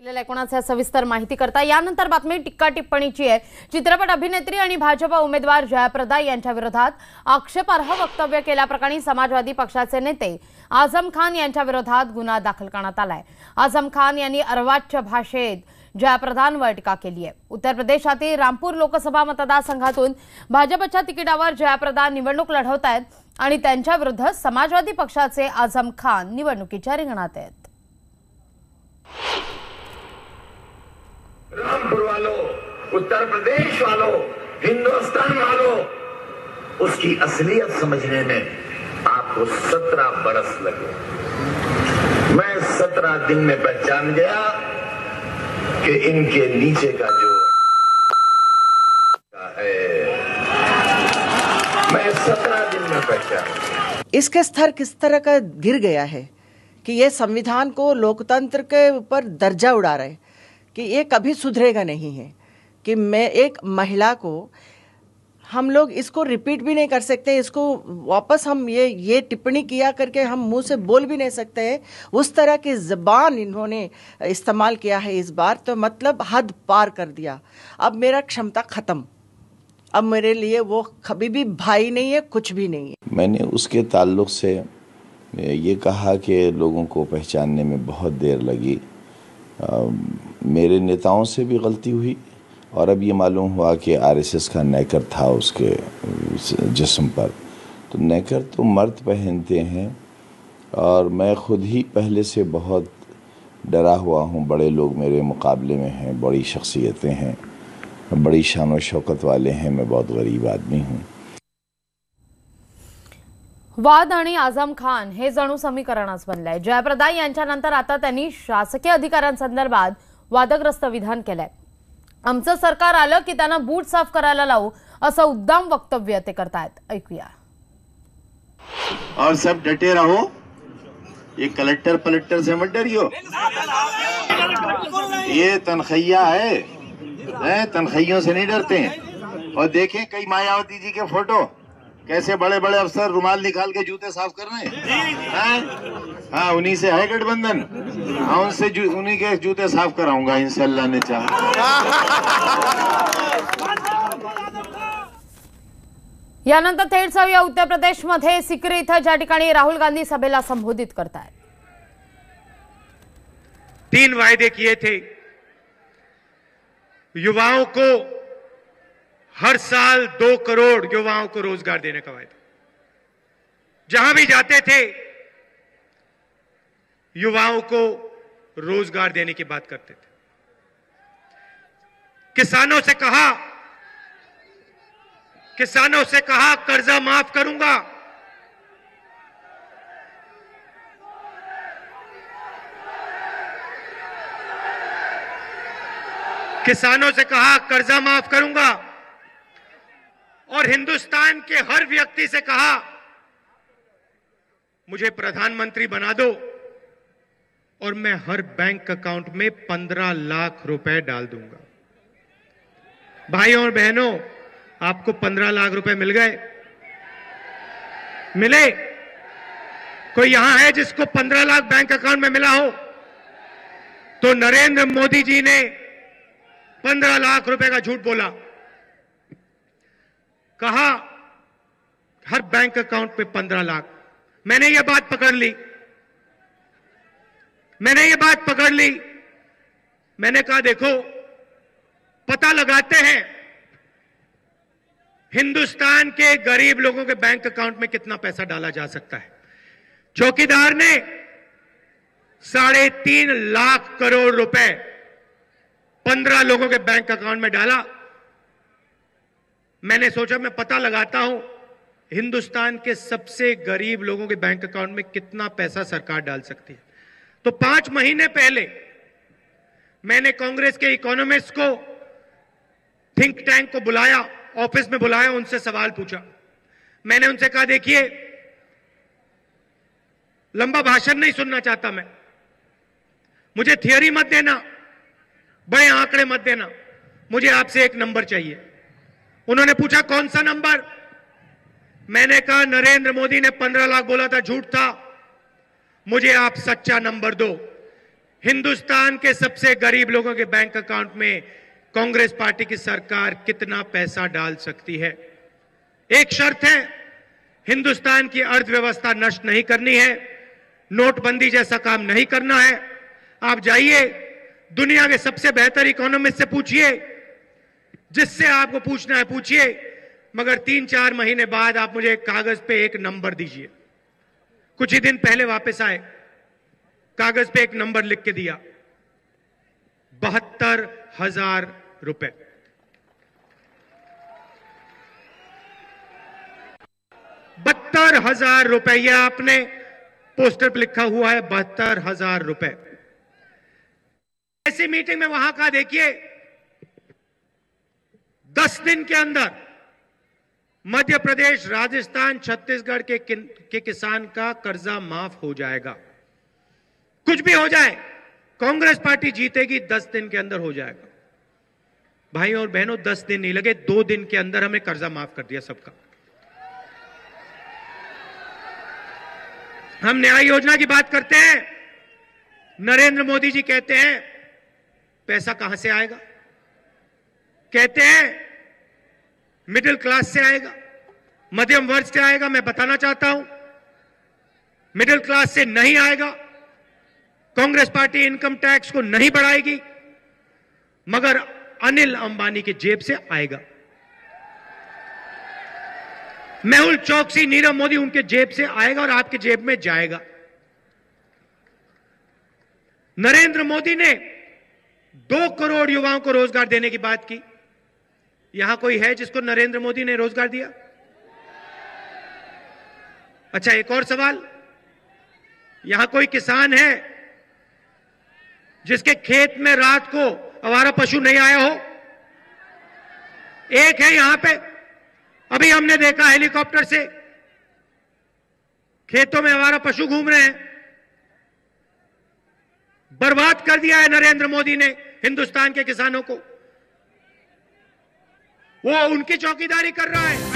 कोणाचे सविस्तर माहिती करता यानंतर बातमी टीका टिप्पणीची आहे। चित्रपट अभिनेत्री आणि भाजप उमेदवार जयाप्रदा यांच्या विरोधात आक्षेपार्ह वक्तव्य केल्याप्रकरणी समाजवादी पक्षाचे नेते आझम खान यांच्या विरोधात गुन्हा दाखल करण्यात आलाय। आझम खान यांनी अर्वाच्य भाषेत जयाप्रदांवर टीका केली आहे। उत्तर प्रदेशातील रामपूर लोकसभा मतदारसंघातून भाजपच्या तिकिटावर जयाप्रदा निवडणूक लढवत आहेत आणि त्यांच्या विरुद्ध समाजवादी पक्षाचे आझम खान निवडणुकीच्या रिंगणात आहेत। रामपुर वालों, उत्तर प्रदेश वालों, हिंदुस्तान वालों, उसकी असलियत समझने में आपको 17 बरस लगे। मैं 17 दिन में पहचान गया कि इनके नीचे का जो है, मैं 17 दिन में पहचान गया। इसके स्तर किस तरह का गिर गया है कि ये संविधान को, लोकतंत्र के ऊपर दर्जा उड़ा रहे कि ये कभी सुधरेगा नहीं है कि मैं एक महिला को, हम लोग इसको रिपीट भी नहीं कर सकते, इसको वापस हम ये टिप्पणी किया करके हम मुंह से बोल भी नहीं सकते हैं। उस तरह की ज़बान इन्होंने इस्तेमाल किया है इस बार, तो मतलब हद पार कर दिया। अब मेरा क्षमता ख़त्म, अब मेरे लिए वो कभी भी भाई नहीं है, कुछ भी नहीं है। मैंने उसके ताल्लुक़ से ये कहा कि लोगों को पहचानने में बहुत देर लगी। मेरे नेताओं से भी गलती हुई और अब ये मालूम हुआ कि आरएसएस का नेकर था उसके जिस्म पर। तो नेकर तो मर्द पहनते हैं और मैं ख़ुद ही पहले से बहुत डरा हुआ हूँ। बड़े लोग मेरे मुकाबले में हैं, बड़ी शख्सियतें हैं, बड़ी शान व शौकत वाले हैं, मैं बहुत गरीब आदमी हूँ। वाद आणि आझम खान हे जणू समीकरणच बनलंय। जयाप्रदा यांच्यानंतर आता त्यांनी शासकीय अधिकाऱ्यांसंदर्भात वादग्रस्त विधान केलंय। आमचं सरकार आलं की त्यांना बूट साफ करायला लावू असं उद्दाम वक्तव्य ते करतायत। ऐकूया। और सब डटे रहो, ये कलेक्टर पलक्टर से मत डरियो, ये तनखैया है, तनखैयों से नहीं डरते हैं। और देखें कई मायावती जी के फोटो, कैसे बड़े बड़े अफसर रुमाल निकाल के जूते साफ कर रहे हैं। हाँ, उन्हीं से है गठबंधन। हाँ, उनसे उन्हीं के जूते साफ कराऊंगा इंशाअल्लाह ने चाहा। यानंतर थेट जाऊया उत्तर प्रदेशमध्ये सिकरी इथं ज्या ठिकाणी राहुल गांधी सभेला संबोधित करतायत। 3 वायदे किए थे। युवाओं को हर साल 2 करोड़ युवाओं को रोजगार देने का वायदा। जहां भी जाते थे युवाओं को रोजगार देने की बात करते थे। किसानों से कहा कर्जा माफ करूंगा। किसानों से कहा कर्जा माफ करूंगा और हिंदुस्तान के हर व्यक्ति से कहा मुझे प्रधानमंत्री बना दो और मैं हर बैंक अकाउंट में 15 लाख रुपए डाल दूंगा। भाइयों और बहनों, आपको 15 लाख रुपए मिल गए? मिले? कोई यहां है जिसको 15 लाख बैंक अकाउंट में मिला हो? तो नरेंद्र मोदी जी ने 15 लाख रुपए का झूठ बोला। कहा हर बैंक अकाउंट पे 15 लाख। मैंने ये बात पकड़ ली। मैंने कहा देखो, पता लगाते हैं हिंदुस्तान के गरीब लोगों के बैंक अकाउंट में कितना पैसा डाला जा सकता है। चौकीदार ने 3.5 लाख करोड़ रुपए 15 लोगों के बैंक अकाउंट में डाला। मैंने सोचा मैं पता लगाता हूं हिंदुस्तान के सबसे गरीब लोगों के बैंक अकाउंट में कितना पैसा सरकार डाल सकती है। तो 5 महीने पहले मैंने कांग्रेस के इकोनॉमिस्ट को, थिंक टैंक को बुलाया, ऑफिस में बुलाया, उनसे सवाल पूछा। मैंने उनसे कहा देखिए, लंबा भाषण नहीं सुनना चाहता मैं, मुझे थियरी मत देना, बड़े आंकड़े मत देना, मुझे आपसे एक नंबर चाहिए। उन्होंने पूछा कौन सा नंबर? मैंने कहा नरेंद्र मोदी ने 15 लाख बोला था, झूठ था, मुझे आप सच्चा नंबर दो। हिंदुस्तान के सबसे गरीब लोगों के बैंक अकाउंट में कांग्रेस पार्टी की सरकार कितना पैसा डाल सकती है। एक शर्त है, हिंदुस्तान की अर्थव्यवस्था नष्ट नहीं करनी है, नोटबंदी जैसा काम नहीं करना है। आप जाइए दुनिया के सबसे बेहतर इकोनॉमिस्ट से पूछिए, जिससे आपको पूछना है पूछिए, मगर 3-4 महीने बाद आप मुझे कागज पे एक नंबर दीजिए। कुछ ही दिन पहले वापस आए, कागज पे एक नंबर लिख के दिया, 72,000 रुपए। 72,000 रुपए, यह आपने पोस्टर पर लिखा हुआ है, 72,000 रुपए। ऐसी मीटिंग में वहां का देखिए, 10 दिन के अंदर मध्य प्रदेश, राजस्थान, छत्तीसगढ़ के किसान का कर्जा माफ हो जाएगा। कुछ भी हो जाए, कांग्रेस पार्टी जीतेगी, 10 दिन के अंदर हो जाएगा। भाइयों और बहनों, 10 दिन नहीं लगे, 2 दिन के अंदर हमें कर्जा माफ कर दिया सबका। हम न्याय योजना की बात करते हैं, नरेंद्र मोदी जी कहते हैं पैसा कहां से आएगा, कहते हैं मिडिल क्लास से आएगा, मध्यम वर्ग से आएगा। मैं बताना चाहता हूं, मिडिल क्लास से नहीं आएगा। कांग्रेस पार्टी इनकम टैक्स को नहीं बढ़ाएगी, मगर अनिल अंबानी की जेब से आएगा। मेहुल चौकसी, नीरव मोदी, उनके जेब से आएगा और आपके जेब में जाएगा। नरेंद्र मोदी ने 2 करोड़ युवाओं को रोजगार देने की बात की। यहां कोई है जिसको नरेंद्र मोदी ने रोजगार दिया? अच्छा, एक और सवाल, यहां कोई किसान है जिसके खेत में रात को आवारा पशु नहीं आया हो? एक है यहां पे, अभी हमने देखा हेलीकॉप्टर से खेतों में आवारा पशु घूम रहे हैं। बर्बाद कर दिया है नरेंद्र मोदी ने हिंदुस्तान के किसानों को। वो उनकी चौकीदारी कर रहा है।